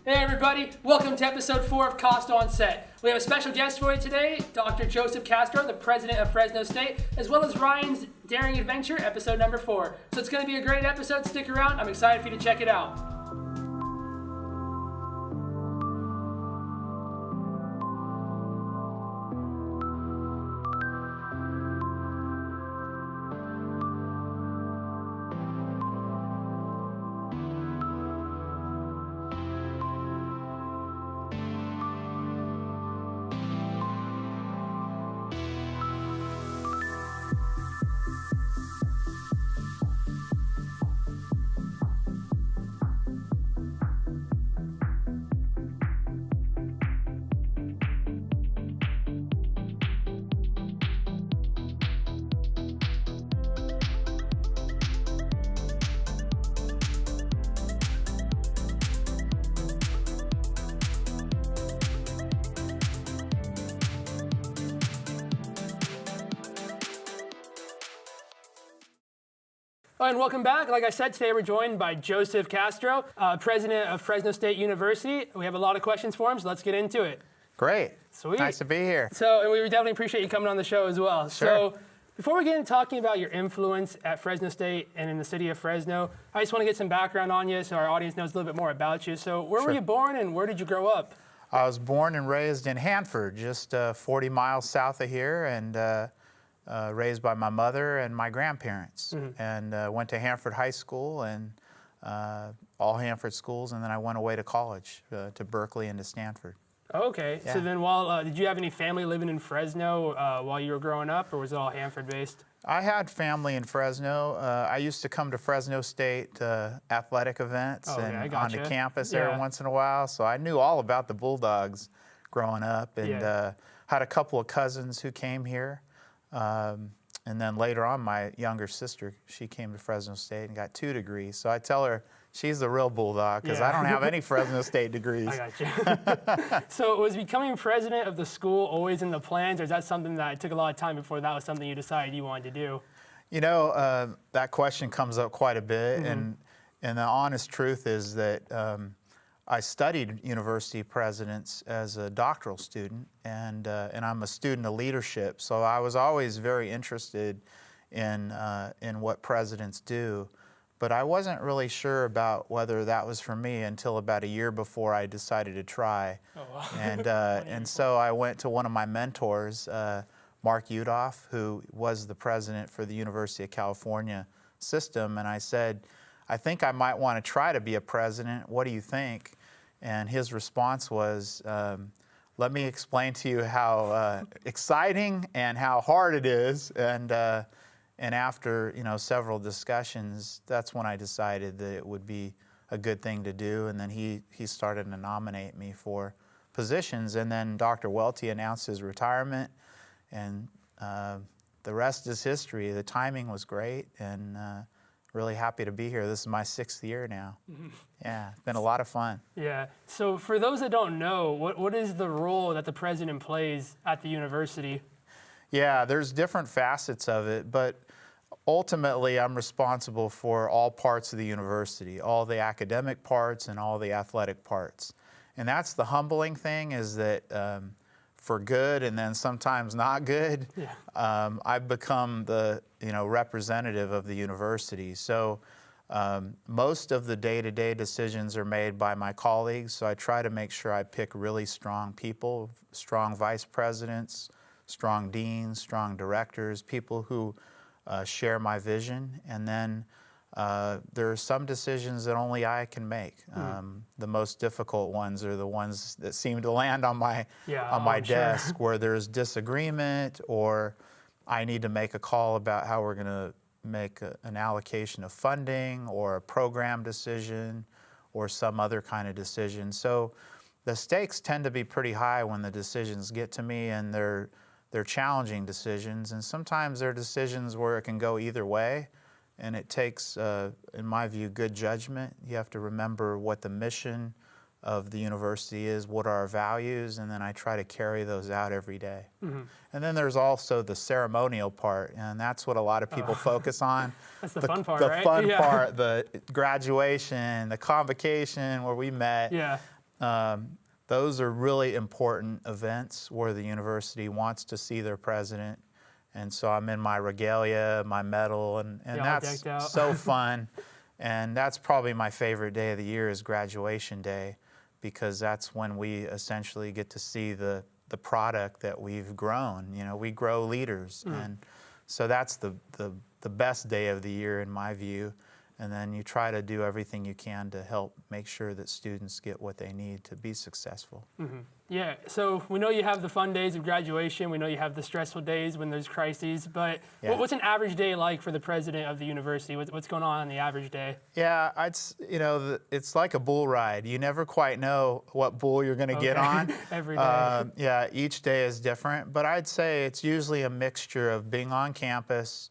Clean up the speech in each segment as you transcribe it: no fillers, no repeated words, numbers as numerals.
Hey everybody, welcome to episode 4 of Costall On Set. We have a special guest for you today, Dr. Joseph Castro, the president of Fresno State, as well as Ryan's Daring Adventure, episode number 4. So it's going to be a great episode, stick around, I'm excited for you to check it out. And welcome back. Like I said, today we're joined by Joseph Castro, president of Fresno State University. We have a lot of questions for him, so let's get into it. Great. Sweet. Nice to be here. So, and we definitely appreciate you coming on the show as well. Sure. So, before we get into talking about your influence at Fresno State and in the city of Fresno, I just want to get some background on you so our audience knows a little bit more about you. So, where were you born and where did you grow up? I was born and raised in Hanford, just 40 miles south of here, and raised by my mother and my grandparents, and went to Hanford High School and all Hanford schools, and then I went away to college, to Berkeley and to Stanford. Okay, Yeah. so then did you have any family living in Fresno while you were growing up, or was it all Hanford based? I had family in Fresno. I used to come to Fresno State athletic events and onto campus every once in a while, so I knew all about the Bulldogs growing up, and had a couple of cousins who came here. And then later on, my younger sister, she came to Fresno State and got 2 degrees. So I tell her she's the real Bulldog because I don't have any Fresno State degrees. I got you. So was becoming president of the school always in the plans, or is that something that took a lot of time before that was something you decided you wanted to do? You know, that question comes up quite a bit. And the honest truth is that I studied university presidents as a doctoral student, and I'm a student of leadership. So I was always very interested in what presidents do, but I wasn't really sure about whether that was for me until about a year before I decided to try. Oh, wow. And so I went to one of my mentors, Mark Udoff, who was the president for the University of California system, and I said, I think I might want to try to be a president. What do you think? And his response was, let me explain to you how exciting and how hard it is. And after several discussions, that's when I decided that it would be a good thing to do. And then he started to nominate me for positions. And then Dr. Welty announced his retirement, and the rest is history. The timing was great, and really happy to be here. This is my 6th year now. Yeah, it's been a lot of fun. Yeah. So for those that don't know, what is the role that the president plays at the university? Yeah, there's different facets of it, but ultimately I'm responsible for all parts of the university, all the academic parts and all the athletic parts. And that's the humbling thing, is that for good and then sometimes not good, I've become the representative of the university. So most of the day-to-day decisions are made by my colleagues, so I try to make sure I pick really strong people, strong vice presidents, strong deans, strong directors, people who share my vision, and then there are some decisions that only I can make. The most difficult ones are the ones that seem to land on my desk, where there's disagreement, or I need to make a call about how we're going to make an allocation of funding, or a program decision, or some other kind of decision. So the stakes tend to be pretty high when the decisions get to me, and they're challenging decisions, and sometimes they're decisions where it can go either way. And it takes, in my view, good judgment. You have to remember what the mission of the university is, what are our values, and then I try to carry those out every day. Mm-hmm. And then there's also the ceremonial part, and that's what a lot of people focus on. That's the fun part, the right? fun part, the graduation, the convocation where we met. Yeah. Those are really important events where the university wants to see their president. And so I'm in my regalia, my medal, and that's so fun. And that's probably my favorite day of the year is graduation day, because that's when we essentially get to see the product that we've grown. You know, we grow leaders. And so that's the best day of the year in my view. And then you try to do everything you can to help make sure that students get what they need to be successful. Yeah, so we know you have the fun days of graduation. We know you have the stressful days when there's crises. But what's an average day like for the president of the university? What's going on the average day? Yeah, it's like a bull ride. You never quite know what bull you're going to get on. Every day. Yeah, each day is different. But I'd say it's usually a mixture of being on campus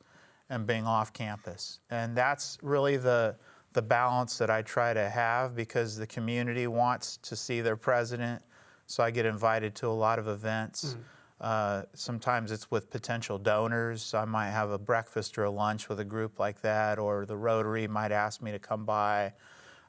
and being off campus. And that's really the balance that I try to have, because the community wants to see their president. So I get invited to a lot of events. Sometimes it's with potential donors. So I might have a breakfast or a lunch with a group like that, or the Rotary might ask me to come by.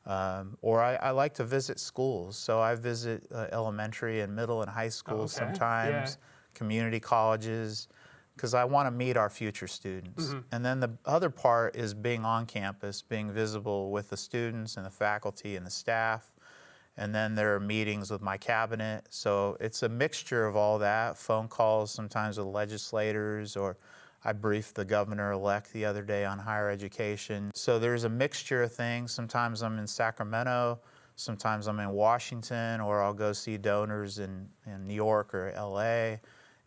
Or I like to visit schools. So I visit elementary and middle and high schools sometimes, community colleges, because I want to meet our future students. And then the other part is being on campus, being visible with the students and the faculty and the staff. And then there are meetings with my cabinet. So it's a mixture of all that, phone calls sometimes with legislators, or I briefed the governor-elect the other day on higher education. So there's a mixture of things. Sometimes I'm in Sacramento, sometimes I'm in Washington, or I'll go see donors in New York or LA.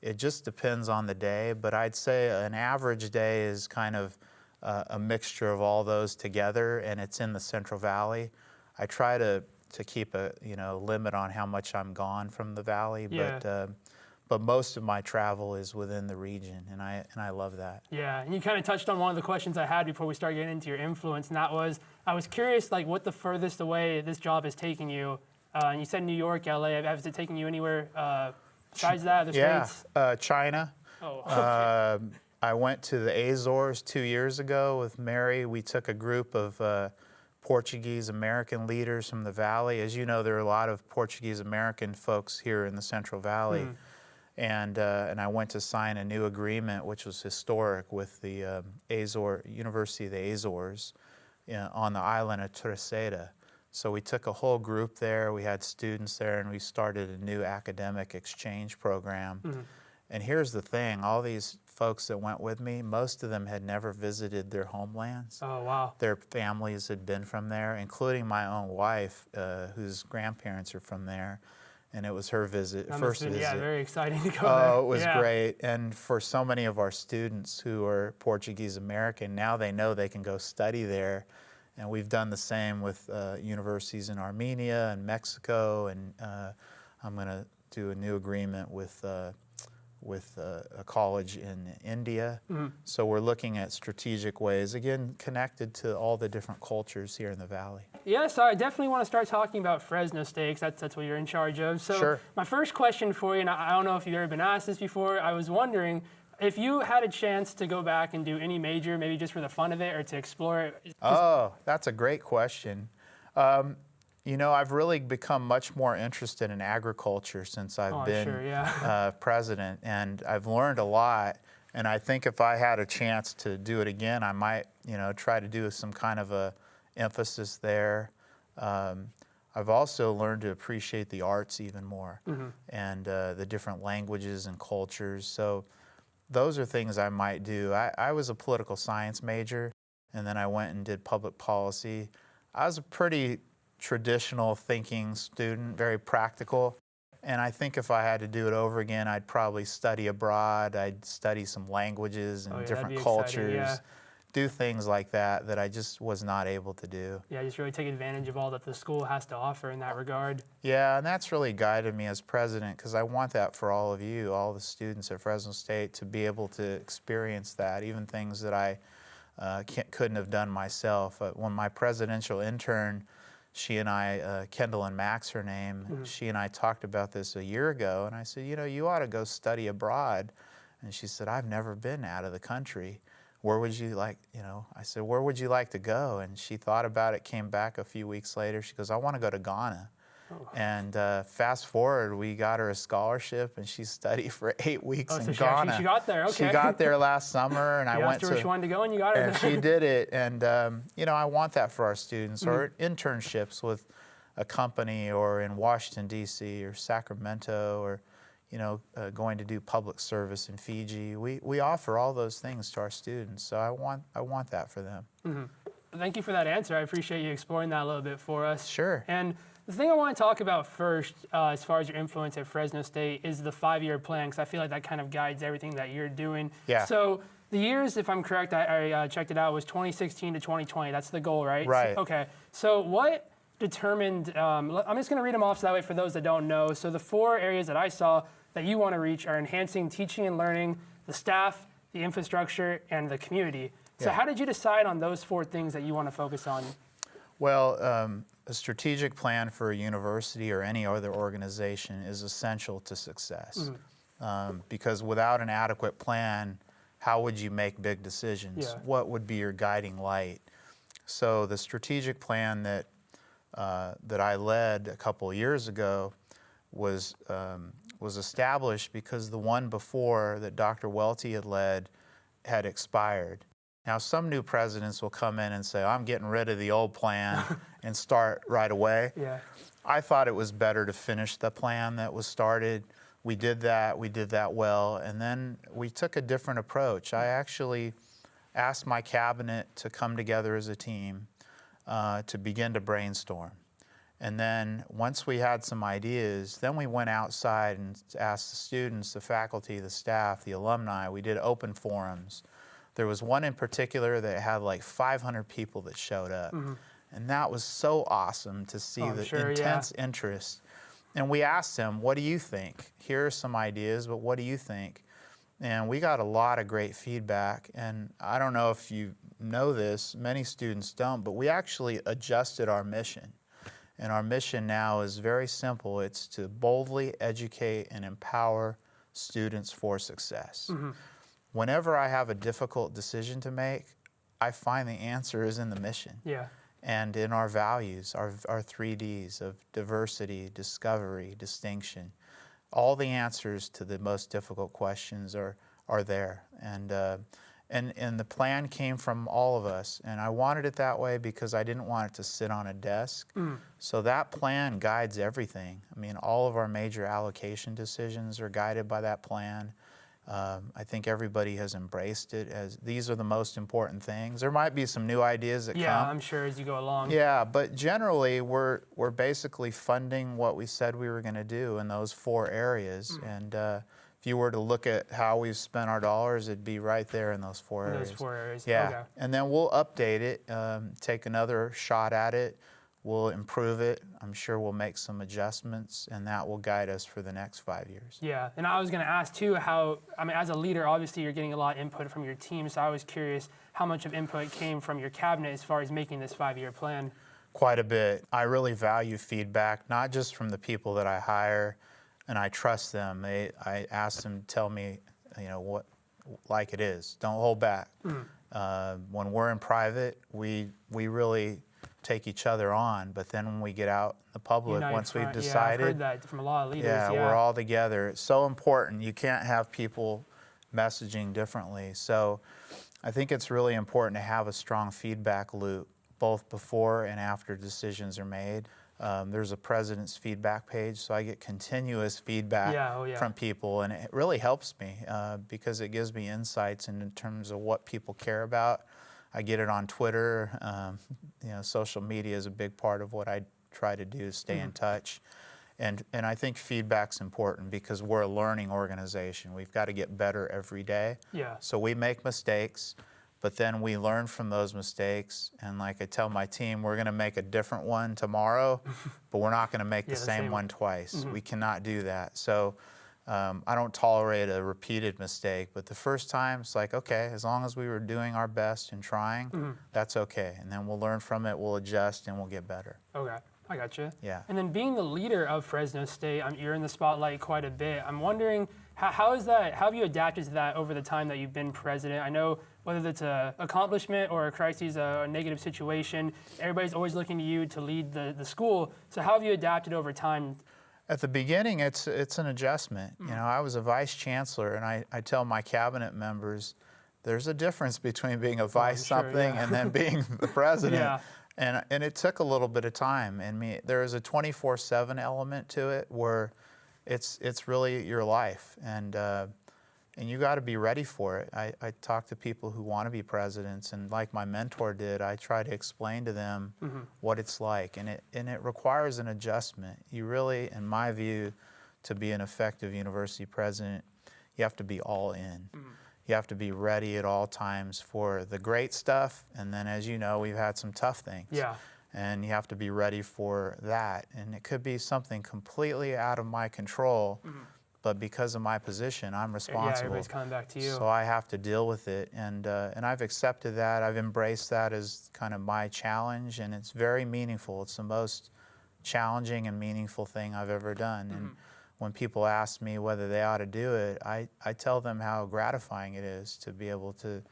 It just depends on the day, but I'd say an average day is kind of a mixture of all those together, and it's in the Central Valley. I try to keep a limit on how much I'm gone from the valley, but most of my travel is within the region, and I love that. Yeah, and you kind of touched on one of the questions I had before we started getting into your influence, and that was, I was curious, like, what the furthest away this job is taking you. And you said New York, LA. Has it taken you anywhere besides that, other states? China. Oh, okay. I went to the Azores 2 years ago with Mary. We took a group of Portuguese American leaders from the Valley. As you know, there are a lot of Portuguese American folks here in the Central Valley. And I went to sign a new agreement, which was historic, with the University of the Azores on the island of Terceira. So we took a whole group there. We had students there, and we started a new academic exchange program. And here's the thing, all these folks that went with me, most of them had never visited their homelands. Oh, wow. Their families had been from there, including my own wife, whose grandparents are from there. And it was her first visit. Yeah, very exciting to go there. Oh, it was great. And for so many of our students who are Portuguese American, now they know they can go study there. And we've done the same with universities in Armenia and Mexico. And I'm going to do a new agreement with a college in India. So we're looking at strategic ways, again, connected to all the different cultures here in the Valley. Yeah, so I definitely want to start talking about Fresno State, 'cause that's what you're in charge of. So my first question for you, and I don't know if you've ever been asked this before, I was wondering, if you had a chance to go back and do any major, maybe just for the fun of it or to explore it. Oh, that's a great question. You know, I've really become much more interested in agriculture since I've been president, and I've learned a lot. And I think if I had a chance to do it again, I might, try to do some kind of a emphasis there. I've also learned to appreciate the arts even more, and the different languages and cultures. So those are things I might do. I was a political science major, and then I went and did public policy. I was a pretty traditional thinking student, very practical. And I think if I had to do it over again, I'd probably study abroad. I'd study some languages and different cultures, do things like that I just was not able to do. Yeah, just really take advantage of all that the school has to offer in that regard. Yeah, and that's really guided me as president, because I want that for all of you, all the students at Fresno State, to be able to experience that, even things that I couldn't have done myself. When my presidential intern, she and I, Kendall and Max, her name, she and I talked about this a year ago, and I said, you ought to go study abroad. And she said, I've never been out of the country. Where would you like, I said, where would you like to go? And she thought about it, came back a few weeks later. She goes, I want to go to Ghana. And fast forward, we got her a scholarship, and she studied for 8 weeks in so Ghana. she got there, okay. She got there last summer, and I went asked her where she wanted to go, and you got her and there. she did it. And I want that for our students, or internships with a company, or in Washington, D.C., or Sacramento, or going to do public service in Fiji. We offer all those things to our students, so I want that for them. Thank you for that answer. I appreciate you exploring that a little bit for us. Sure. And the thing I want to talk about first, as far as your influence at Fresno State, is the 5-year plan, because I feel like that kind of guides everything that you're doing. Yeah. So the years, if I'm correct, I checked it out, was 2016 to 2020. That's the goal, right? Right. Okay. So what determined, I'm just going to read them off so that way for those that don't know. So the 4 areas that I saw that you want to reach are enhancing teaching and learning, the staff, the infrastructure, and the community. So Yeah. how did you decide on those 4 things that you want to focus on? Well, a strategic plan for a university or any other organization is essential to success. Because without an adequate plan, how would you make big decisions? Yeah. What would be your guiding light? So the strategic plan that I led a couple of years ago was established because the one before that Dr. Welty had led had expired. Now, some new presidents will come in and say, I'm getting rid of the old plan and start right away. Yeah. I thought it was better to finish the plan that was started. We did that well, and then we took a different approach. I actually asked my cabinet to come together as a team to begin to brainstorm. And then once we had some ideas, then we went outside and asked the students, the faculty, the staff, the alumni. We did open forums. There was one in particular that had like 500 people that showed up. And that was so awesome to see the intense interest. And we asked them, what do you think? Here are some ideas, but what do you think? And we got a lot of great feedback. And I don't know if you know this, many students don't, but we actually adjusted our mission. And our mission now is very simple. It's to boldly educate and empower students for success. Whenever I have a difficult decision to make, I find the answer is in the mission. Yeah. And in our values, our 3 Ds of diversity, discovery, distinction. All the answers to the most difficult questions are there. And the plan came from all of us. And I wanted it that way because I didn't want it to sit on a desk. So that plan guides everything. I mean, all of our major allocation decisions are guided by that plan. I think everybody has embraced it as these are the most important things. There might be some new ideas that come. Yeah, I'm sure as you go along. Yeah, but generally we're basically funding what we said we were going to do in those 4 areas. And if you were to look at how we've spent our dollars, it'd be right there in those 4 areas. Those 4 areas. Yeah, Okay. and then we'll update it, take another shot at it. We'll improve it. I'm sure we'll make some adjustments, and that will guide us for the next 5 years. Yeah, and I was going to ask too as a leader, obviously you're getting a lot of input from your team, so I was curious how much of input came from your cabinet as far as making this 5-year plan? Quite a bit. I really value feedback, not just from the people that I hire, and I trust them. I ask them to tell me, what like it is. Don't hold back. When we're in private, we really take each other on, but then when we get out in the public, once we've decided, I've heard that from a lot of leaders. Yeah, we're all together. It's so important. You can't have people messaging differently. So I think it's really important to have a strong feedback loop, both before and after decisions are made. There's a president's feedback page, so I get continuous feedback from people, and it really helps me because it gives me insights in terms of what people care about. I get it on Twitter. Social media is a big part of what I try to do to stay in touch. And I think feedback's important because we're a learning organization. We've got to get better every day. Yeah. So we make mistakes, but then we learn from those mistakes. And like I tell my team, we're going to make a different one tomorrow, but we're not going to make the same one twice. We cannot do that. So I don't tolerate a repeated mistake, but the first time it's like, okay, as long as we were doing our best and trying, that's okay. And then we'll learn from it, we'll adjust, and we'll get better. Okay, I got you. Yeah. And then being the leader of Fresno State, you're in the spotlight quite a bit. I'm wondering, how have you adapted to that over the time that you've been president? I know whether it's an accomplishment or a crisis, a negative situation, everybody's always looking to you to lead the school. So how have you adapted over time? At the beginning, it's an adjustment. You know, I was a vice chancellor, and I tell my cabinet members, there's a difference between being a vice something and then being the president. And it took a little bit of time. And there is a 24/7 element to it where it's really your life, and you got to be ready for it. I talk to people who want to be presidents, and like my mentor did, I try to explain to them what it's like, and it requires an adjustment. You really, in my view, to be an effective university president, you have to be all in. You have to be ready at all times for the great stuff, and then, as you know, we've had some tough things. And you have to be ready for that. And it could be something completely out of my control, but because of my position, I'm responsible. Everybody's coming back to you. So I have to deal with it, and I've accepted that. I've embraced that as kind of my challenge, and it's very meaningful. It's the most challenging and meaningful thing I've ever done. And when people ask me whether they ought to do it, I tell them how gratifying it is to be able to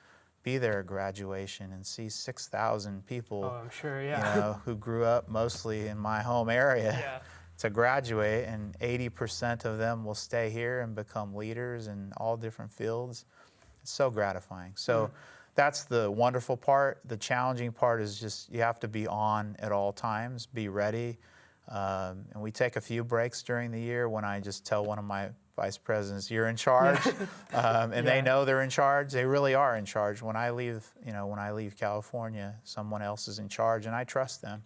be there at graduation and see 6,000 people, I'm sure, you know, who grew up mostly in my home area to graduate, and 80% of them will stay here and become leaders in all different fields. It's so gratifying. So that's the wonderful part. The challenging part is just you have to be on at all times, be ready. And we take a few breaks during the year when I just tell one of my vice presidents, you're in charge, and they know they're in charge. They really are in charge. When I leave, when I leave California, someone else is in charge, and I trust them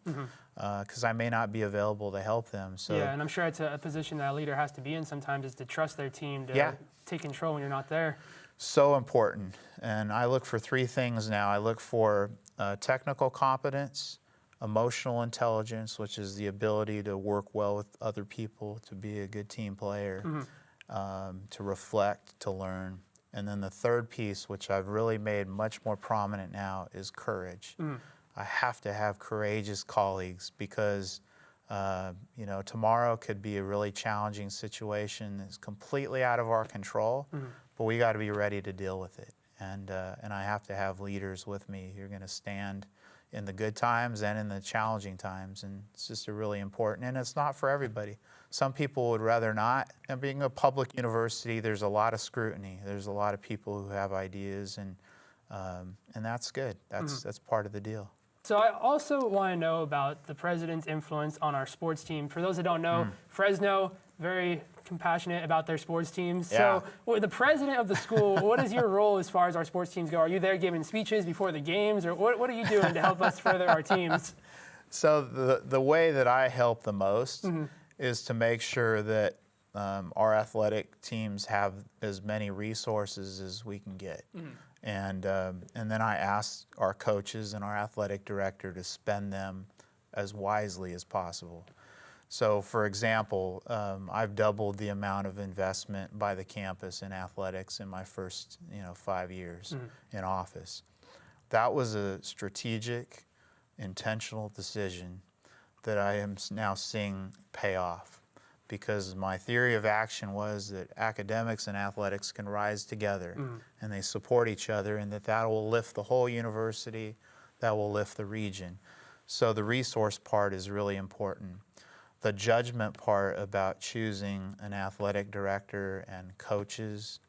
because I may not be available to help them. So and I'm sure it's a position that a leader has to be in sometimes, is to trust their team to take control when you're not there. So important. And I look for three things now. I look for technical competence, emotional intelligence, which is the ability to work well with other people, to be a good team player, to reflect, to learn. And then the third piece, which I've really made much more prominent now, is courage. I have to have courageous colleagues because, tomorrow could be a really challenging situation that's completely out of our control, but we got to be ready to deal with it. And I have to have leaders with me who are going to stand in the good times and in the challenging times, and it's just a really important, and it's not for everybody. Some people would rather not, and being a public university, there's a lot of scrutiny. There's a lot of people who have ideas, and that's good. That's part of the deal. So I also want to know about the president's influence on our sports team. For those that don't know, Fresno, very compassionate about their sports teams. So the president of the school, what is your role as far as our sports teams go? Are you there giving speeches before the games, or what are you doing to help us further our teams? So the way that I help the most is to make sure that our athletic teams have as many resources as we can get. And then I ask our coaches and our athletic director to spend them as wisely as possible. So, for example, I've doubled the amount of investment by the campus in athletics in my first 5 years in office. That was a strategic, intentional decision that I am now seeing pay off, because my theory of action was that academics and athletics can rise together and they support each other, and that will lift the whole university, that will lift the region. So the resource part is really important. The judgment part about choosing an athletic director and coaches,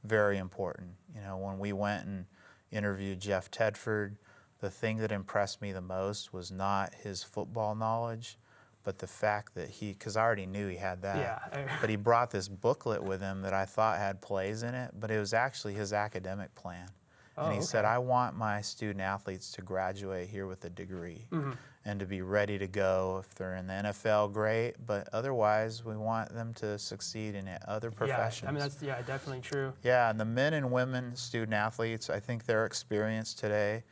very important. When we went and interviewed Jeff Tedford, the thing that impressed me the most was not his football knowledge, but the fact that because I already knew he had that, but he brought this booklet with him that I thought had plays in it, but it was actually his academic plan. And he said, I want my student athletes to graduate here with a degree and to be ready to go. If they're in the NFL, great, but otherwise we want them to succeed in other professions. I mean, that's definitely true. Yeah, and the men and women student athletes, I think their experience today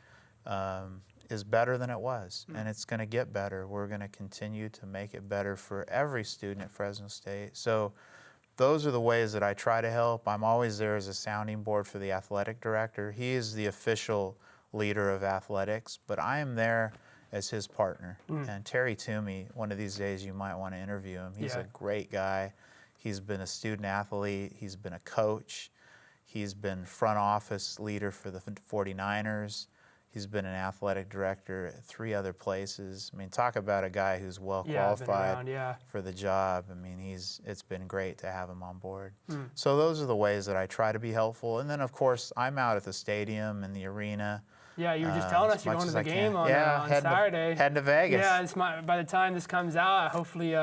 is better than it was, and it's going to get better. We're going to continue to make it better for every student at Fresno State. So those are the ways that I try to help. I'm always there as a sounding board for the athletic director. He is the official leader of athletics, but I am there as his partner. And Terry Toomey, one of these days you might want to interview him. He's a great guy. He's been a student athlete. He's been a coach. He's been front office leader for the 49ers. He's been an athletic director at 3 other places. I mean, talk about a guy who's well qualified for the job. I mean, it's been great to have him on board. So those are the ways that I try to be helpful. And then, of course, I'm out at the stadium and the arena. Yeah, you were just telling us you're going to the game on Saturday. Heading to Vegas. Yeah, by the time this comes out, hopefully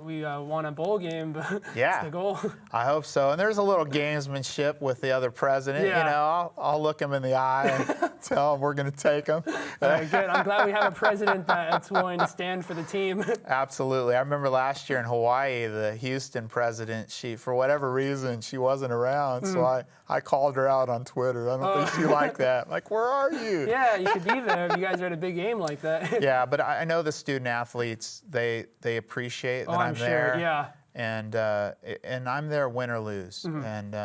we won a bowl game, but yeah, that's the goal. I hope so. And there's a little gamesmanship with the other president. Yeah. You know, I'll look him in the eye and tell him we're going to take him. Good. I'm glad we have a president that's willing to stand for the team. Absolutely. I remember last year in Hawaii, the Houston president, for whatever reason, she wasn't around. So I called her out on Twitter. I don't think she liked that. Like, where are you? Yeah, you should be there if you guys are at a big game like that. Yeah, but I know the student athletes, they appreciate that I'm there. Sure, yeah. And I'm there win or lose. And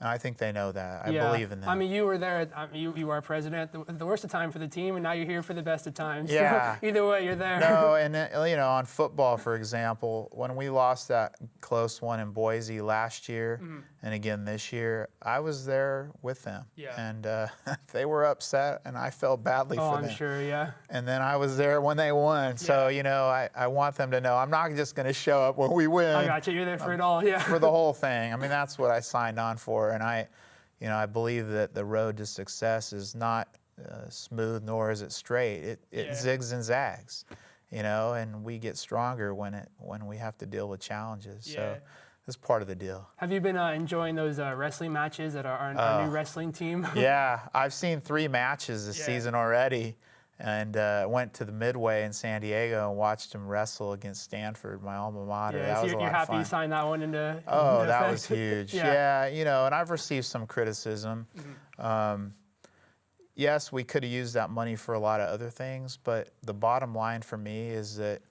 I think they know that. I believe in them. I mean, you were there. You were president at the worst of time for the team, and now you're here for the best of times. Yeah. So either way, you're there. No, and you know, on football, for example, when we lost that close one in Boise last year, and again this year, I was there with them. Yeah. And they were upset, and I felt badly for them. I'm sure, yeah. And then I was there when they won. So, you know, I want them to know I'm not just going to show up when we win. I got you. You're there for it all, yeah. For the whole thing. I mean, that's what I signed on for. And I believe that the road to success is not smooth, nor is it straight. It zigs and zags, you know, and we get stronger when we have to deal with challenges. Yeah. So that's part of the deal. Have you been enjoying those wrestling matches at our new wrestling team? Yeah, I've seen 3 matches this season already. And went to the Midway in San Diego and watched him wrestle against Stanford, my alma mater. Yeah, that so was a lot you're of happy fun. you signed that one into Oh, that effect? was huge. Yeah. You know, and I've received some criticism. Yes, we could have used that money for a lot of other things, but the bottom line for me is that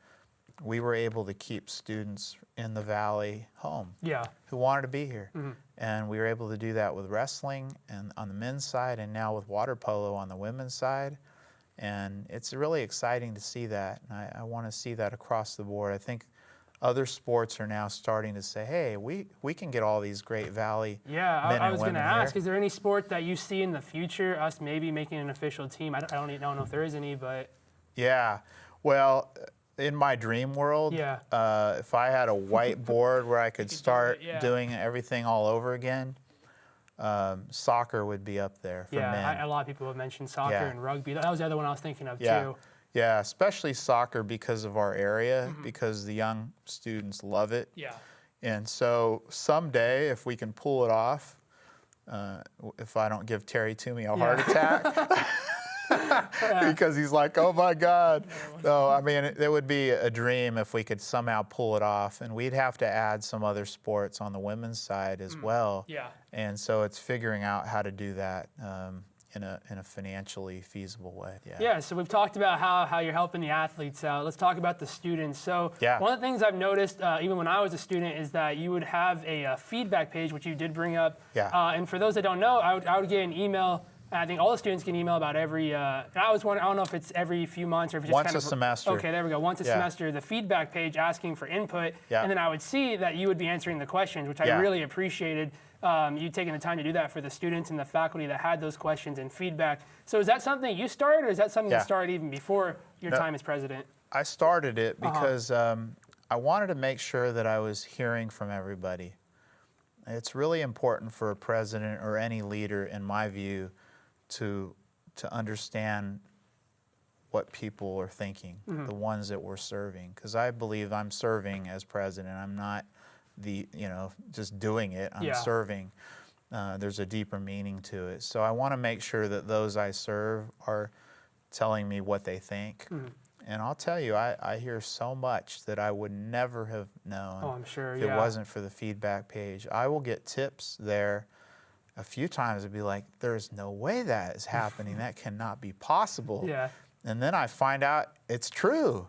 we were able to keep students in the Valley home who wanted to be here. And we were able to do that with wrestling and on the men's side, and now with water polo on the women's side. And it's really exciting to see that. And I want to see that across the board. I think other sports are now starting to say, hey, we can get all these great Valley men and women I was going to ask, here. is there any sport that you see in the future, us maybe making an official team? I don't know if there is any, but... Yeah, well, in my dream world, if I had a whiteboard where I could start doing everything all over again, soccer would be up there for men. A lot of people have mentioned soccer and rugby. That was the other one I was thinking of too. Yeah, especially soccer because of our area, because the young students love it. Yeah. And so someday, if we can pull it off, if I don't give Terry Toomey a heart attack, because he's like, oh my God. No, I mean, it would be a dream if we could somehow pull it off, and we'd have to add some other sports on the women's side as well. Yeah. And so it's figuring out how to do that in a financially feasible way. Yeah, so we've talked about how you're helping the athletes out. Let's talk about the students. So one of the things I've noticed, even when I was a student, is that you would have a feedback page, which you did bring up. And for those that don't know, I would get an email. I think all the students get an email about every, and I was wondering, I don't know if it's every few months or if it's just once kind of a semester. Okay, there we go. Once a semester, the feedback page asking for input, and then I would see that you would be answering the questions, which I really appreciated. You taking the time to do that for the students and the faculty that had those questions and feedback. So is that something you started, or is that something that started even before your time as president? I started it because I wanted to make sure that I was hearing from everybody. It's really important for a president or any leader, in my view, to understand what people are thinking, the ones that we're serving. Because I believe I'm serving as president. I'm not just doing it. I'm serving. There's a deeper meaning to it. So I want to make sure that those I serve are telling me what they think. And I'll tell you, I hear so much that I would never have known I'm sure, if it wasn't for the feedback page. I will get tips there. A few times I'd be like, there's no way that is happening. That cannot be possible. And then I find out it's true.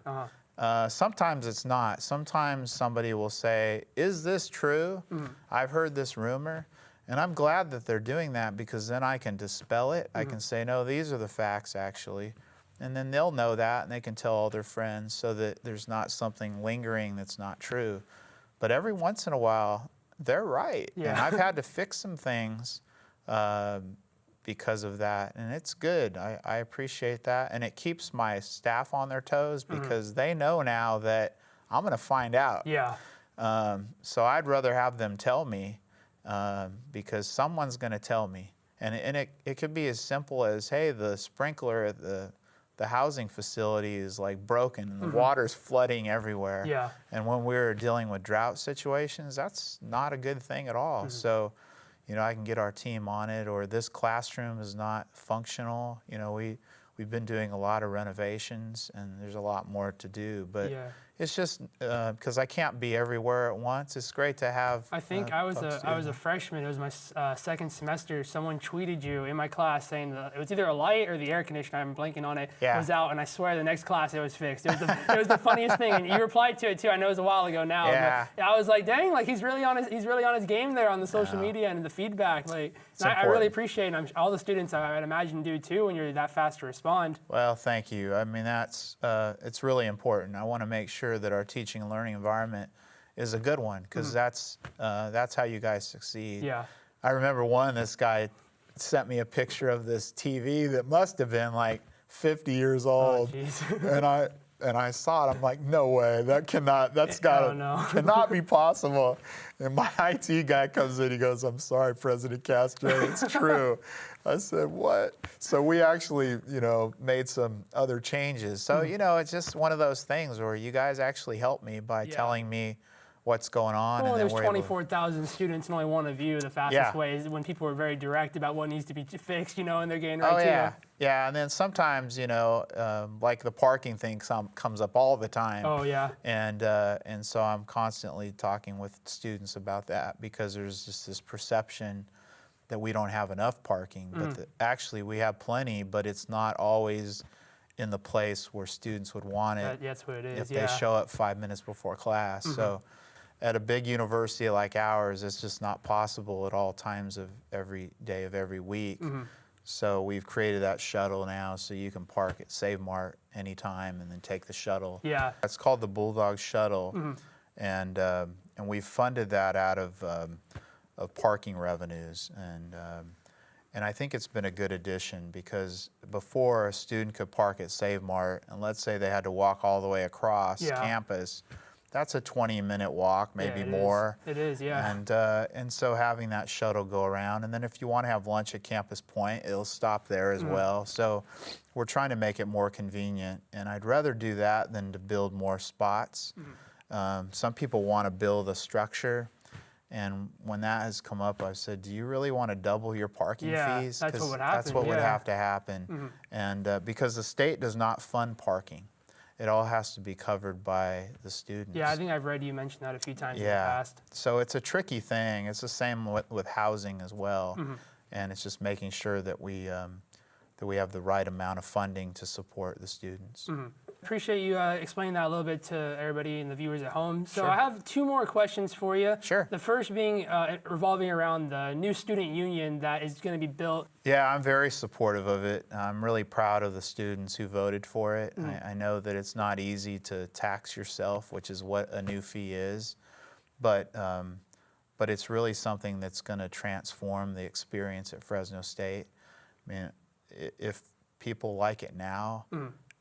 Sometimes it's not. Sometimes somebody will say, is this true? I've heard this rumor. And I'm glad that they're doing that, because then I can dispel it. I can say, no, these are the facts, actually. And then they'll know that, and they can tell all their friends, so that there's not something lingering that's not true. But every once in a while, they're right. And I've had to fix some things because of that, and it's good. I appreciate that, and it keeps my staff on their toes because they know now that I'm going to find out. Yeah. So I'd rather have them tell me because someone's going to tell me, and it could be as simple as, hey, the sprinkler at the housing facility is like broken and the water's flooding everywhere. Yeah. And when we're dealing with drought situations, that's not a good thing at all. So, you know, I can get our team on it, or this classroom is not functional. You know, we've been doing a lot of renovations and there's a lot more to do, but it's just because I can't be everywhere at once. It's great to have. I think I was a freshman. It was my second semester. Someone tweeted you in my class saying that it was either a light or the air conditioner. I'm blanking on it. Yeah. Was out, and I swear the next class it was fixed. It was the funniest thing. And you replied to it too. I know it was a while ago now. Yeah. But I was like, dang, like he's really on his game there on the social media and the feedback. Like, I really appreciate it. And all the students I'd imagine do too when you're that fast to respond. Well, thank you. I mean, that's it's really important. I want to make sure that our teaching and learning environment is a good one, because that's how you guys succeed. Yeah. I remember this guy sent me a picture of this TV that must have been like 50 years old, and I saw it. I'm like, no way, cannot be possible. And my IT guy comes in, he goes, I'm sorry, President Castro, it's true. I said, what? So we actually, you know, made some other changes. So, you know, it's just one of those things where you guys actually help me by telling me what's going on. Well, and then there's 24,000 students and only one of you. The fastest way is when people are very direct about what needs to be fixed, you know, and they're getting right to it. Yeah, and then sometimes, you know, like the parking thing comes up all the time. Oh, yeah. And so I'm constantly talking with students about that, because there's just this perception that we don't have enough parking, but actually we have plenty, but it's not always in the place where students would want it. That's what it is, if they show up 5 minutes before class. So at a big university like ours, it's just not possible at all times of every day of every week. So we've created that shuttle now, so you can park at Save Mart anytime and then take the shuttle. Yeah. It's called the Bulldog Shuttle, and we've funded that out of parking revenues, and I think it's been a good addition, because before a student could park at Save Mart, and let's say they had to walk all the way across campus, that's a 20-minute walk, maybe more. It is, yeah. And so having that shuttle go around, and then if you want to have lunch at Campus Point, it'll stop there as well. So we're trying to make it more convenient, and I'd rather do that than to build more spots. Some people want to build a structure, and when that has come up, I've said, do you really want to double your parking fees? That's what would happen. That's what would have to happen. And because the state does not fund parking. It all has to be covered by the students. Yeah, I think I've read you mention that a few times in the past. So it's a tricky thing. It's the same with housing as well. And it's just making sure that we have the right amount of funding to support the students. Appreciate you explaining that a little bit to everybody and the viewers at home. So I have two more questions for you. Sure. The first being revolving around the new student union that is going to be built. Yeah, I'm very supportive of it. I'm really proud of the students who voted for it. I know that it's not easy to tax yourself, which is what a new fee is, but it's really something that's going to transform the experience at Fresno State. I mean, if people like it now,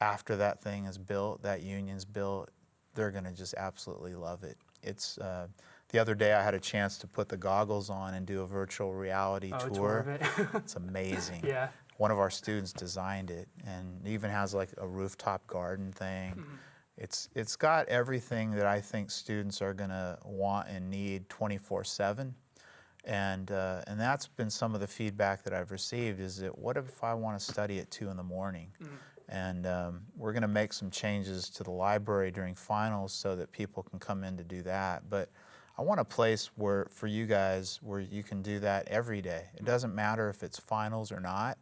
after that thing is built, that union's built, they're going to just absolutely love it. It's the other day I had a chance to put the goggles on and do a virtual reality tour. Of it. It's amazing. Yeah. One of our students designed it, and it even has like a rooftop garden thing. It's got everything that I think students are going to want and need 24/7. And that's been some of the feedback that I've received, is that what if I want to study at 2 in the morning? And we're going to make some changes to the library during finals so that people can come in to do that. But I want a place for you guys where you can do that every day. It doesn't matter if it's finals or not,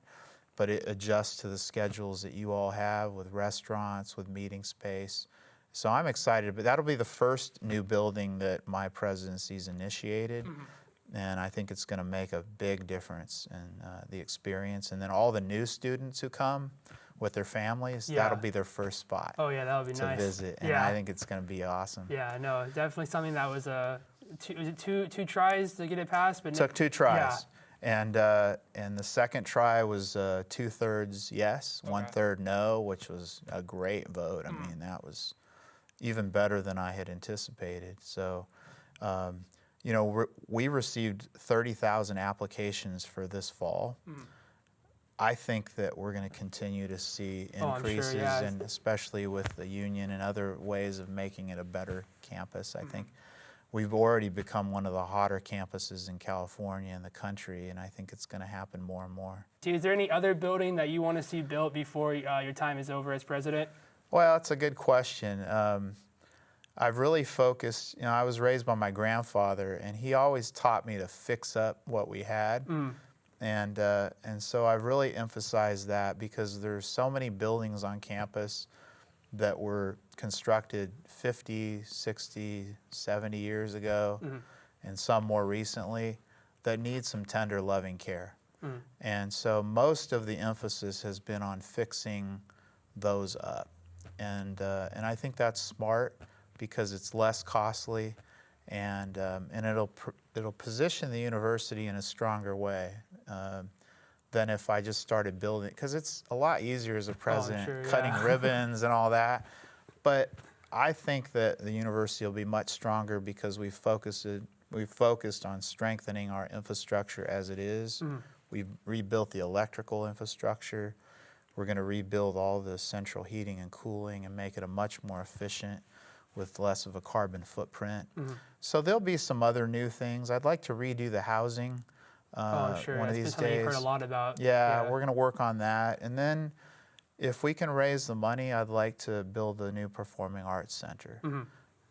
but it adjusts to the schedules that you all have with restaurants, with meeting space. So I'm excited, but that'll be the first new building that my presidency's initiated. And I think it's going to make a big difference in the experience. And then all the new students who come with their families, that'll be their first spot. Oh yeah, that would be nice to visit, and I think it's going to be awesome. Yeah, no, definitely something that was two tries to get it passed, but took 2 tries. And the second try was 2/3 yes, Okay. 1/3 no, which was a great vote. I mean, that was even better than I had anticipated. So, you know, we received 30,000 applications for this fall. I think that we're going to continue to see increases, I'm sure, yeah. and especially with the union and other ways of making it a better campus. I think we've already become one of the hotter campuses in California and the country, and I think it's going to happen more and more. Is there any other building that you want to see built before your time is over as president? Well, that's a good question. I've really focused, you know, I was raised by my grandfather, and he always taught me to fix up what we had. And so I've really emphasized that, because there's so many buildings on campus that were constructed 50, 60, 70 years ago, and some more recently, that need some tender, loving care. And so most of the emphasis has been on fixing those up. And I think that's smart, because it's less costly, and it'll position the university in a stronger way than if I just started building, because it's a lot easier as a president, cutting ribbons and all that. But I think that the university will be much stronger because we've focused on strengthening our infrastructure as it is. We've rebuilt the electrical infrastructure. We're going to rebuild all the central heating and cooling and make it a much more efficient, with less of a carbon footprint. So there'll be some other new things. I'd like to redo the housing one of these days. You've heard a lot about. Yeah, we're going to work on that. And then if we can raise the money, I'd like to build a new performing arts center.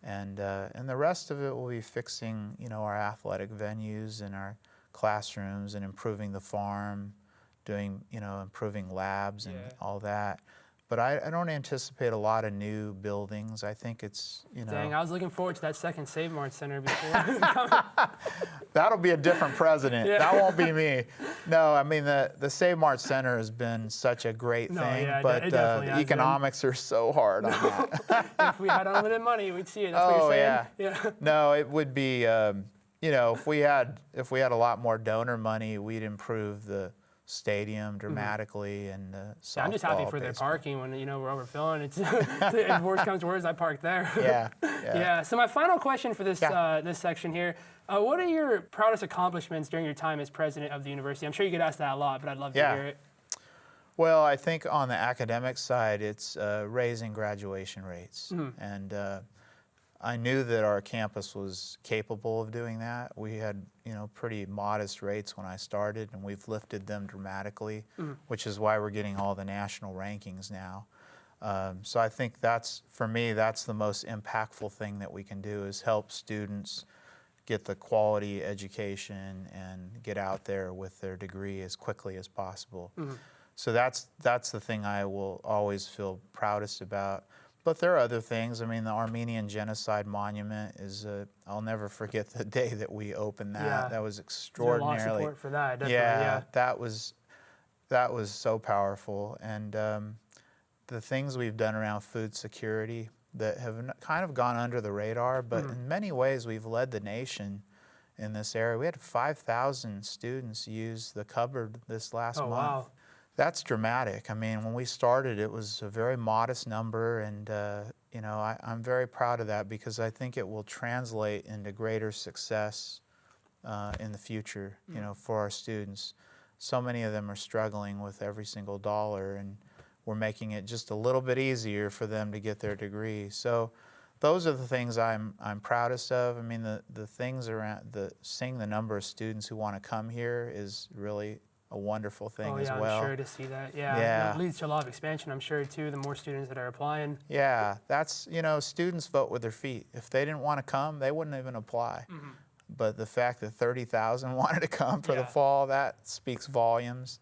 And the rest of it will be fixing, you know, our athletic venues and our classrooms, and improving the farm, doing, you know, improving labs and all that. But I don't anticipate a lot of new buildings. I think it's, you know. Dang, I was looking forward to that second Save Mart Center before. That'll be a different president. That won't be me. No, I mean, the Save Mart Center has been such a great thing, but the economics are so hard on that. If we had unlimited money, we'd see it. That's what you're saying? Yeah. No, it would be, you know, if we had a lot more donor money, we'd improve the stadium dramatically, and softball. I'm just happy for their parking when, you know, we're overfilling. It's if worse comes to worse, I park there. Yeah. So my final question for this this section here: what are your proudest accomplishments during your time as president of the university? I'm sure you get asked that a lot, but I'd love to hear it. Well, I think on the academic side, it's raising graduation rates, and I knew that our campus was capable of doing that. We had, you know, pretty modest rates when I started, and we've lifted them dramatically, which is why we're getting all the national rankings now. So I think that's, for me, that's the most impactful thing that we can do, is help students get the quality education and get out there with their degree as quickly as possible. So that's the thing I will always feel proudest about. But there are other things. I mean, the Armenian Genocide Monument is, I'll never forget the day that we opened that. That was extraordinarily. There's a lot of support for that, definitely, that was so powerful. And the things we've done around food security that have kind of gone under the radar, but in many ways we've led the nation in this area. We had 5,000 students use the cupboard this last month. Wow. That's dramatic. I mean, when we started, it was a very modest number, and you know, I'm very proud of that, because I think it will translate into greater success in the future, you know, for our students. So many of them are struggling with every single dollar, and we're making it just a little bit easier for them to get their degree. So those are the things I'm proudest of. I mean, the things around seeing the number of students who want to come here is really a wonderful thing as well. I'm sure to see that. It leads to a lot of expansion, I'm sure, too, the more students that are applying. Yeah, that's, you know, students vote with their feet. If they didn't want to come, they wouldn't even apply. But the fact that 30,000 wanted to come for the fall, that speaks volumes.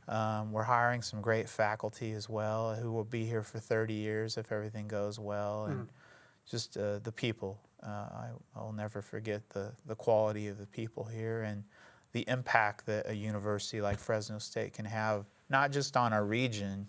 We're hiring some great faculty as well, who will be here for 30 years if everything goes well. And just the people. I'll never forget the quality of the people here, and the impact that a university like Fresno State can have, not just on our region,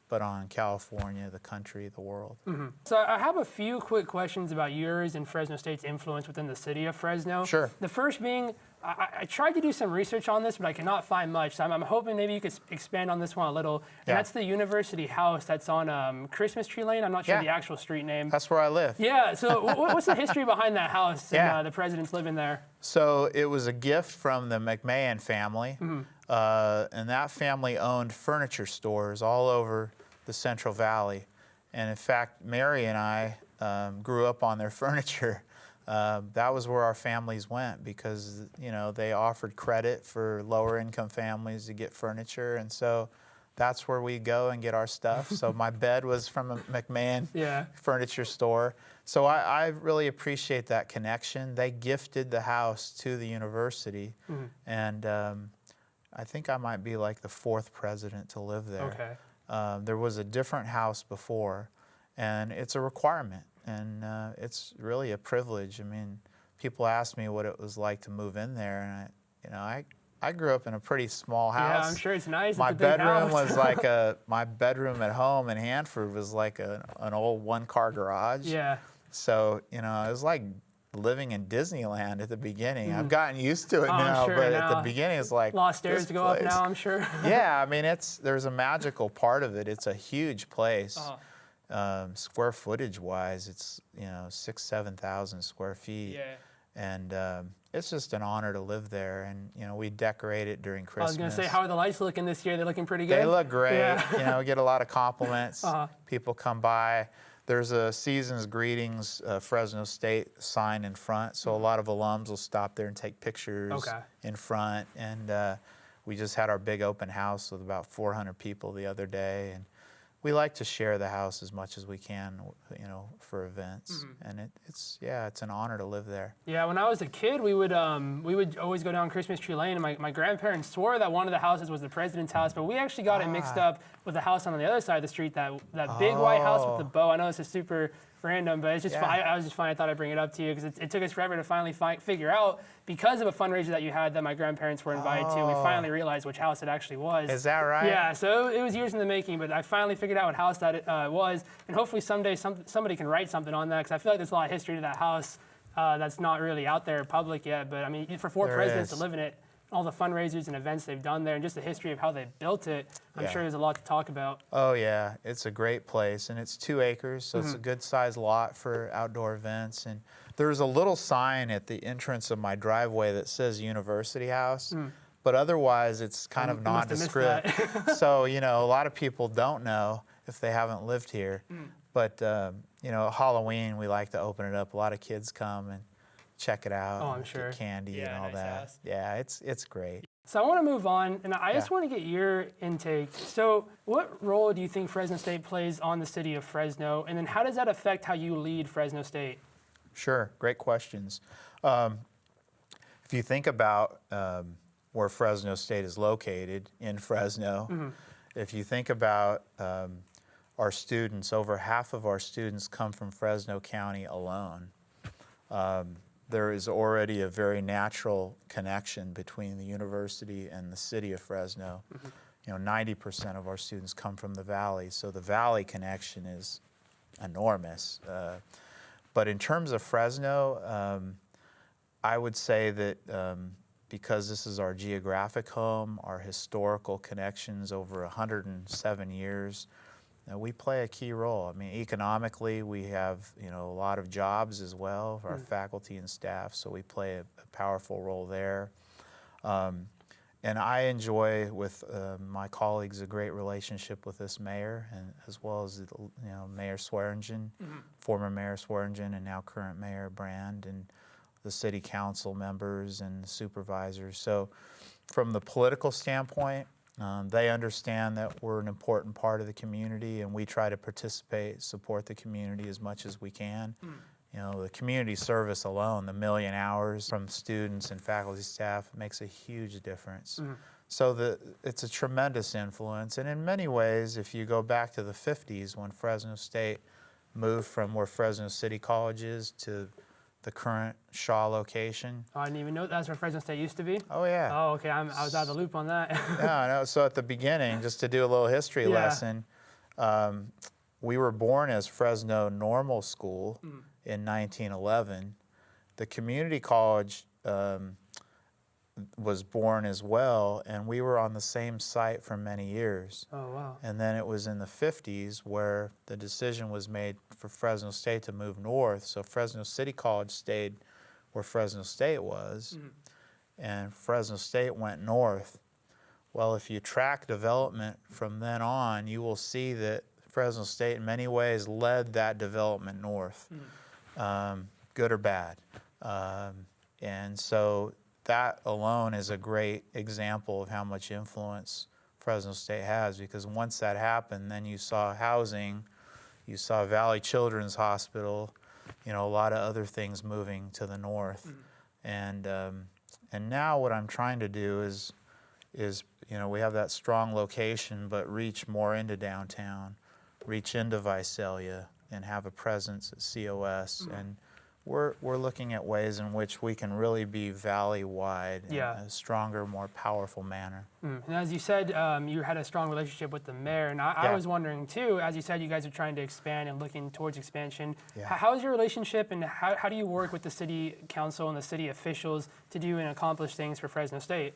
but on California, the country, the world. So I have a few quick questions about yours and Fresno State's influence within the city of Fresno. Sure. The first being, I tried to do some research on this, but I cannot find much. So I'm hoping maybe you could expand on this one a little. And that's the University House that's on Christmas Tree Lane. I'm not sure the actual street name. That's where I live. Yeah, so what's the history behind that house and the president's living there? So it was a gift from the McMahon family, and that family owned furniture stores all over the Central Valley. And in fact, Mary and I grew up on their furniture. That was where our families went because, you know, they offered credit for lower income families to get furniture. And so that's where we go and get our stuff. So my bed was from a McMahon furniture store. So I really appreciate that connection. They gifted the house to the university. And I think I might be like the 4th president to live there. Okay. There was a different house before, and it's a requirement. And it's really a privilege. I mean, people ask me what it was like to move in there, and I grew up in a pretty small house. Yeah, I'm sure it's nice. My bedroom was like my bedroom at home in Hanford was like an old 1-car garage. Yeah. So it was like living in Disneyland at the beginning. I've gotten used to it now, but at the beginning it's like lost stairs to go up now, I'm sure. Yeah, I mean there's a magical part of it. It's a huge place. Square footage wise, it's 6,000-7,000 square feet. Yeah. And it's just an honor to live there. And we decorate it during Christmas. I was gonna say, how are the lights looking this year? They're looking pretty good. They look great. Yeah. We get a lot of compliments. People come by. There's a Season's Greetings Fresno State sign in front, so a lot of alums will stop there and take pictures in front. And we just had our big open house with about 400 people the other day, and we like to share the house as much as we can, for events. And it's an honor to live there. Yeah, when I was a kid, we would always go down Christmas Tree Lane, and my grandparents swore that one of the houses was the president's house, but we actually got it mixed up with the house on the other side of the street, that big white house with the bow. I know this is super random, but it's just I was just fine. I thought I'd bring it up to you because it took us forever to finally figure out, because of a fundraiser that you had that my grandparents were invited to. We finally realized which house it actually was. Is that right? Yeah, so it was years in the making, but I finally figured out what house that it was, and hopefully someday somebody can write something on that, because I feel like there's a lot of history to that house that's not really out there public yet. But I mean, for 4 presidents to live in it, all the fundraisers and events they've done there, and just the history of how they built it, I'm sure there's a lot to talk about. Oh yeah, it's a great place, and it's 2 acres, so it's a good sized lot for outdoor events. And there's a little sign at the entrance of my driveway that says University House, but otherwise it's kind of nondescript. So a lot of people don't know if they haven't lived here. But Halloween we like to open it up. A lot of kids come and check it out. Oh, I'm sure. Get candy and all nice that. House. Yeah, it's great. So I want to move on, and I just want to get your intake. So what role do you think Fresno State plays on the city of Fresno, and then how does that affect how you lead Fresno State? Sure, great questions. If you think about where Fresno State is located, in Fresno, if you think about our students, over half of our students come from Fresno County alone. There is already a very natural connection between the university and the city of Fresno. 90% of our students come from the Valley, so the Valley connection is enormous. But in terms of Fresno, I would say that because this is our geographic home, our historical connections over 107 years, we play a key role. I mean, economically, we have a lot of jobs as well for our faculty and staff, so we play a powerful role there. And I enjoy with my colleagues a great relationship with this mayor, and as well as Mayor Swearingen, former Mayor Swearingen, and now current Mayor Brand, and the city council members and the supervisors. So, from the political standpoint, they understand that we're an important part of the community, and we try to participate, support the community as much as we can. The community service alone, the 1 million hours from students and faculty staff, makes a huge difference. So it's a tremendous influence, and in many ways, if you go back to the 50s when Fresno State moved from where Fresno City College is to the current Shaw location. Oh, I didn't even know that's where Fresno State used to be? Oh, yeah. Oh, okay. I was out of the loop on that. No. So at the beginning, just to do a little history lesson, we were born as Fresno Normal School in 1911. The community college was born as well, and we were on the same site for many years. Oh, wow. And then it was in the 50s where the decision was made for Fresno State to move north. So Fresno City College stayed where Fresno State was, and Fresno State went north. Well, if you track development from then on, you will see that Fresno State in many ways led that development north, good or bad. And so that alone is a great example of how much influence Fresno State has, because once that happened, then you saw housing, you saw Valley Children's Hospital, a lot of other things moving to the north. And now what I'm trying to do is we have that strong location, but reach more into downtown, reach into Visalia, and have a presence at COS. And we're looking at ways in which we can really be valley-wide in a stronger, more powerful manner. And as you said, you had a strong relationship with the mayor, and I was wondering too, as you said, you guys are trying to expand and looking towards expansion. How is your relationship, and how do you work with the city council and the city officials to do and accomplish things for Fresno State?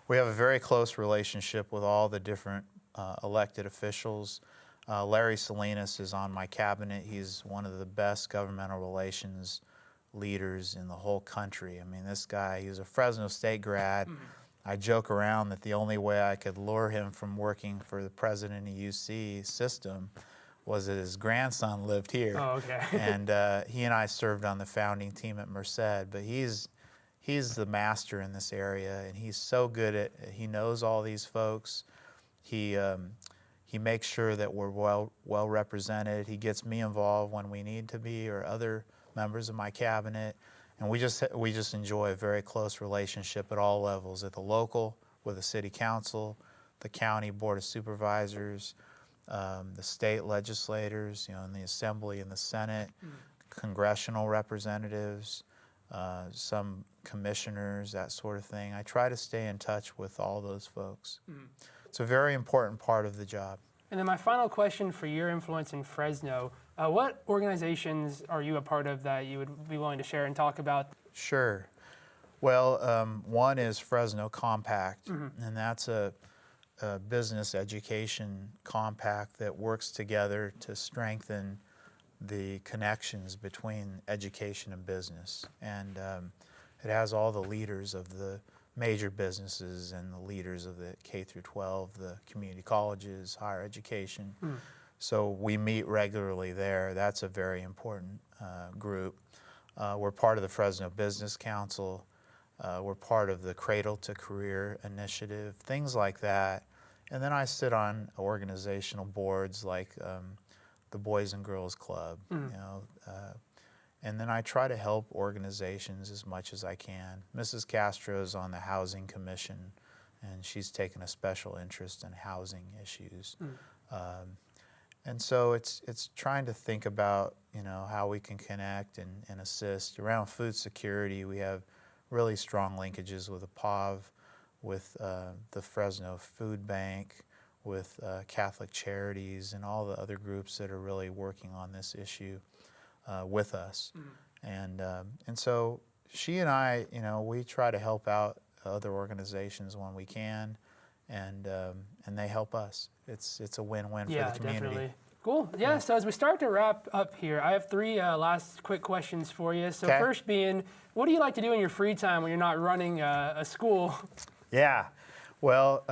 We have a very close relationship with all the different elected officials. Larry Salinas is on my cabinet. He's one of the best governmental relations leaders in the whole country. I mean, this guy, he's a Fresno State grad. I joke around that the only way I could lure him from working for the president of UC system was that his grandson lived here. Oh, okay. And he and I served on the founding team at Merced, but he's the master in this area, and he's so good at, he knows all these folks. He makes sure that we're well represented. He gets me involved when we need to be, or other members of my cabinet, and we just enjoy a very close relationship at all levels, at the local with the city council, the county board of supervisors, the state legislators, in the assembly and the Senate, congressional representatives, some commissioners, that sort of thing. I try to stay in touch with all those folks. It's a very important part of the job. And then my final question for your influence in Fresno, what organizations are you a part of that you would be willing to share and talk about? Sure. Well, one is Fresno Compact, and that's a business education compact that works together to strengthen the connections between education and business. And it has all the leaders of the major businesses and the leaders of the K through 12, the community colleges, higher education. So we meet regularly there. That's a very important group. We're part of the Fresno Business Council. We're part of the Cradle to Career Initiative, things like that. And then I sit on organizational boards like the Boys and Girls Club, and then I try to help organizations as much as I can. Mrs. Castro is on the Housing Commission, and she's taken a special interest in housing issues. And so it's trying to think about how we can connect and assist. Around food security, we have really strong linkages with the POV, with the Fresno Food Bank, with Catholic Charities, and all the other groups that are really working on this issue with us. And so she and I, we try to help out other organizations when we can, and they help us. It's a win-win for the community. Definitely. Cool. Yeah, so as we start to wrap up here, I have three last quick questions for you. So first being, what do you like to do in your free time when you're not running a school? Yeah, well,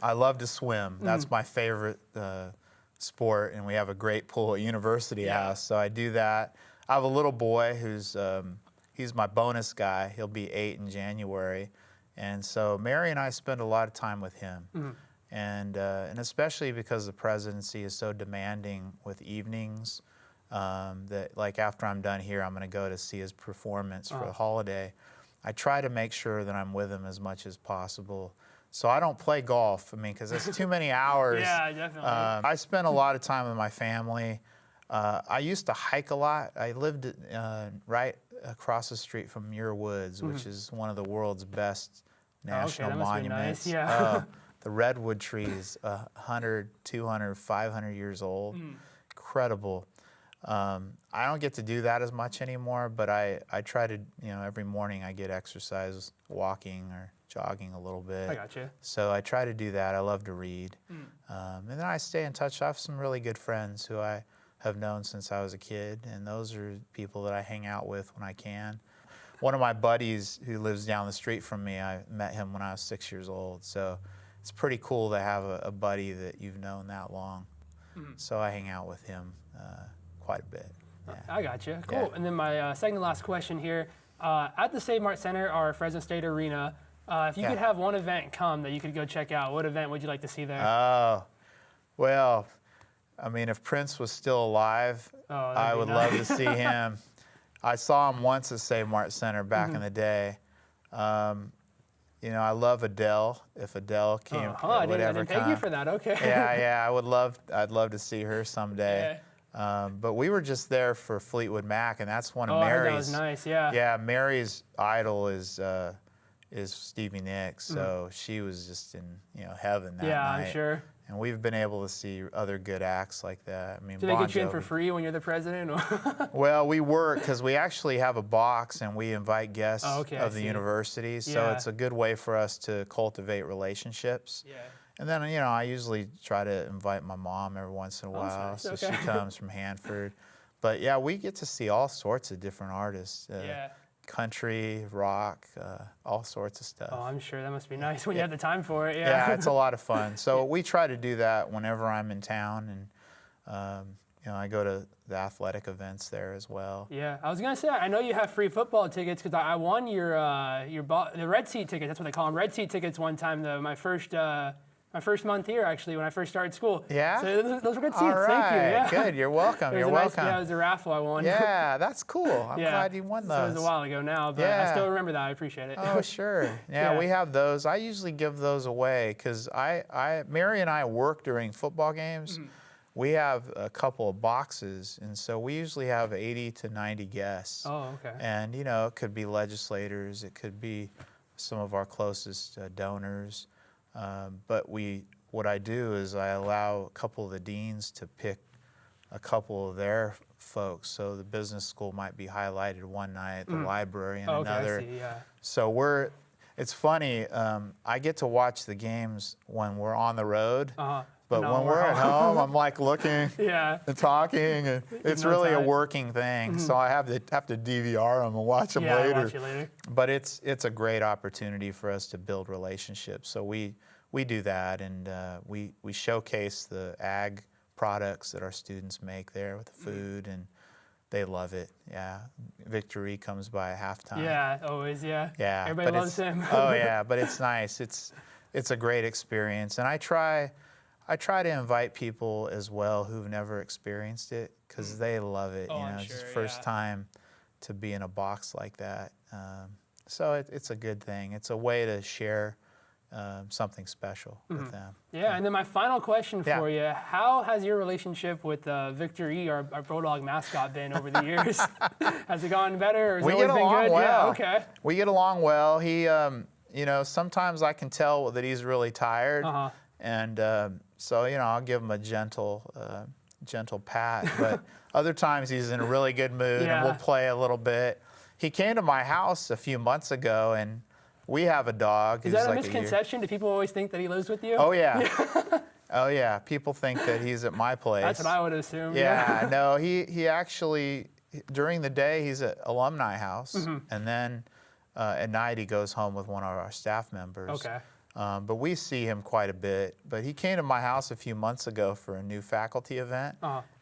I love to swim. That's my favorite sport, and we have a great pool at University House, so I do that. I have a little boy who's, he's my bonus guy. He'll be 8 in January, and so Mary and I spend a lot of time with him. And especially because the presidency is so demanding with evenings, that like after I'm done here, I'm going to go to see his performance for the holiday. I try to make sure that I'm with him as much as possible. So I don't play golf, because it's too many hours. Yeah, definitely. I spend a lot of time with my family. I used to hike a lot. I lived right across the street from Muir Woods, which is one of the world's best national monuments. Nice. Yeah. The redwood trees, 100, 200, 500 years old. Incredible. I don't get to do that as much anymore, but I try to, every morning I get exercise, walking or jogging a little bit. I gotcha. So I try to do that. I love to read. And then I stay in touch. I have some really good friends who I have known since I was a kid, and those are people that I hang out with when I can. One of my buddies who lives down the street from me, I met him when I was 6 years old. So it's pretty cool to have a buddy that you've known that long. So I hang out with him quite a bit. Yeah. I gotcha. Cool. Yeah. And then my second to last question here. At the Save Mart Center or Fresno State Arena, if you could have one event come that you could go check out, what event would you like to see there? Oh, well, I mean, if Prince was still alive, I would love to see him. I saw him once at Save Mart Center back in the day. I love Adele. If Adele came, I would ever didn't pay come. you for that. Okay. Yeah, I'd love to see her someday. But we were just there for Fleetwood Mac, and that's one of I heard Mary's. that was nice. Yeah. Yeah, Mary's idol is Stevie Nicks, so she was just in heaven that night. Yeah, I'm sure. And we've been able to see other good acts like that. I mean, Do they get you in for free when you're the president? Well, we work because we actually have a box and we invite guests of the university. So it's a good way for us to cultivate relationships. Yeah. And then, I usually try to invite my mom every once in a while. Nice. So Okay. she comes from Hanford. But yeah, we get to see all sorts of different artists. Country, rock, all sorts of stuff. Oh, I'm sure that must be nice when you have the time for it. Yeah. Yeah, it's a lot of fun. So we try to do that whenever I'm in town, and I go to the athletic events there as well. Yeah, I was gonna say I know you have free football tickets because I won the red seat tickets. That's what they call them, red seat tickets. One time, my first month here, actually, when I first started school. Yeah? So those were good seats. All right, Thank you. Yeah. good. You're welcome. You're welcome. Yeah, it was a raffle I won. Yeah, that's cool. I'm glad you won those. So it was a while ago now, but I still remember that. I appreciate it. Oh, sure. Yeah, we have those. I usually give those away because Mary and I work during football games. We have a couple of boxes, and so we usually have 80 to 90 guests. Oh, okay. And, it could be legislators. It could be some of our closest donors. But what I do is I allow a couple of the deans to pick a couple of their folks. So the business school might be highlighted one night, the library another. I see, yeah. So it's funny, I get to watch the games when we're on the road. But when we're at home, I'm like looking and talking, and it's really a working thing. So I have to DVR them and watch them later. Watch you later. But it's a great opportunity for us to build relationships. So we do that, and we showcase the ag products that our students make there with the food, and they love it. Yeah, Victory comes by at halftime. Yeah, always. Yeah. Yeah, Everybody loves him. Oh yeah, but it's nice. It's a great experience, and I try to invite people as well who've never experienced it because they love it. I'm It's sure, the first time to be in a box like that. So it's a good thing. It's a way to share something special with them. Yeah, and then my final question for you: how has your relationship with Victor E, our Bulldog mascot, been over the years? Has it gotten better, or has it always been good? Well. Yeah, okay. We get along well. He, sometimes I can tell that he's really tired, and so I'll give him a gentle pat. But other times he's in a really good mood, and we'll play a little bit. He came to my house a few months ago, and we have a dog. Is that a misconception? Do people always think that he lives with you? Oh yeah. Oh yeah. People think that he's at my place. That's what I would assume. Yeah. No, he actually during the day he's at Alumni House, and then at night he goes home with one of our staff members. Okay. But we see him quite a bit. But he came to my house a few months ago for a new faculty event.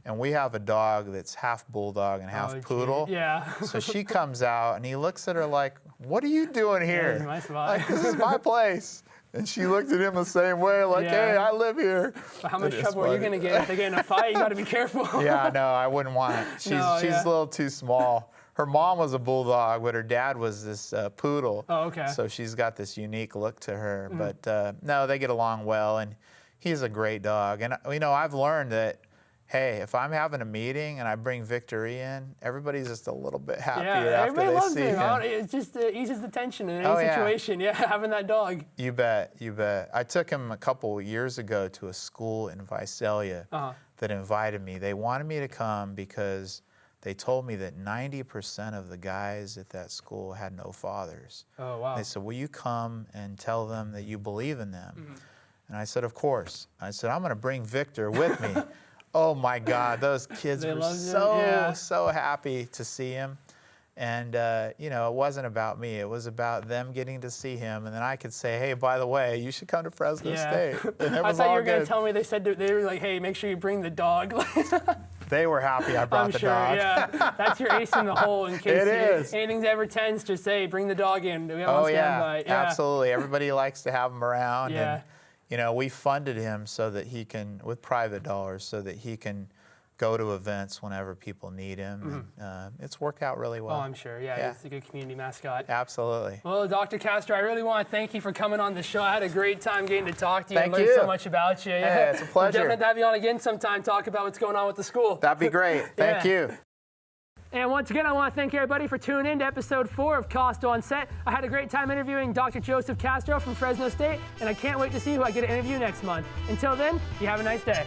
And we have a dog that's half bulldog and half poodle. Yeah. So she comes out, and he looks at her like, "What are you doing here? This is my spot. Like, this is my place." And she looked at him the same way, like, "Hey, I live here." But how much trouble are you going to get if they get in a fight? You got to be careful. Yeah, no, I wouldn't want it. She's a little too small. Her mom was a bulldog, but her dad was this poodle. Oh, okay. So she's got this unique look to her. But no, they get along well, and he's a great dog. And I've learned that, hey, if I'm having a meeting and I bring Victory in, everybody's just a little bit happier after they see him. It just eases the tension in any situation. Yeah, having that dog. You bet, you bet. I took him a couple years ago to a school in Visalia that invited me. They wanted me to come because they told me that 90% of the guys at that school had no fathers. Oh, wow. They said, will you come and tell them that you believe in them? And I said, of course. I said, I'm going to bring Victor with me. Oh, my God. Those kids were so happy to see him. And, you know, it wasn't about me. It was about them getting to see him. And then I could say, hey, by the way, you should come to Fresno State. And it I was thought all you were going to good. tell me they were like, hey, make sure you bring the dog. They were happy I brought I'm the sure, dog. yeah. That's your ace in the hole in case It is. anything's ever tense. Just say, bring the dog in. We have Oh, on standby. yeah, absolutely. Everybody likes to have him around. Yeah. And, you know, we funded him so that he can, with private dollars, so that he can go to events whenever people need him. And it's worked out really well. Oh, I'm sure. Yeah, he's a good community mascot. Absolutely. Well, Dr. Castro, I really want to thank you for coming on the show. I had a great time getting to talk to you. Thank I learned you. so much about you. Hey, it's a pleasure. We'll definitely have to have you on again sometime, talk about what's going on with the school. That'd be great. Thank you. And once again, I want to thank everybody for tuning in to episode 4 of Costall On Set. I had a great time interviewing Dr. Joseph Castro from Fresno State, and I can't wait to see who I get to interview next month. Until then, you have a nice day.